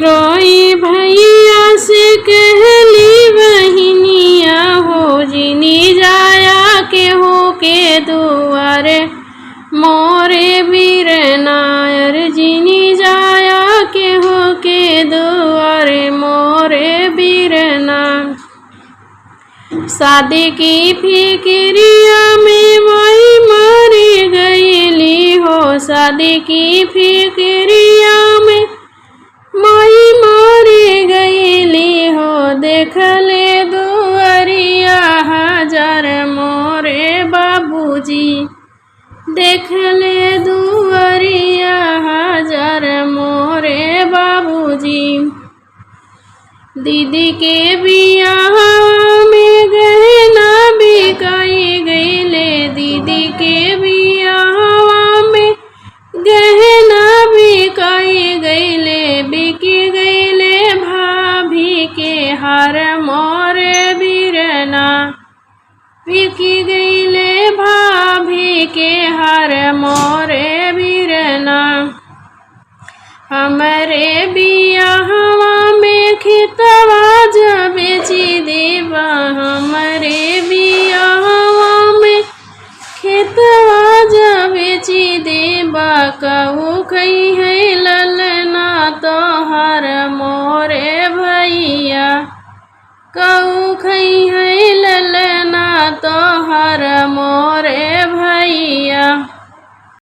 रोई भैया से कहली बहिनिया हो जिनी जाया के हो के दुआरे मोरे वीर नायर जिनी जाया के हो के दुआरे मोरे वीर नायर। शादी की फिक्रिया में माई मरी गईली हो शादी की फिक्रिया में माई मरी गईली हो देख ले दुआरिया हजार मोरे बाबूजी देख ले दुआरिया हजार मोरे बाबूजी। दीदी के बियाह में गहना बिकाई गईले दीदी के बियाह में गहना बिकाई गईले बिकी गईले भाभी के हार मोरे बीरना बिकी गईले भाभी के हार मोरे बीरना। हमरे बियाहवा में खेतवा जब बेची देवा हमरे बियाहवा में खेतवा जब बेची देवा कहू खई है ललना तोहर मोरे भैया कहू खई है ललना तोहर मोरे भैया।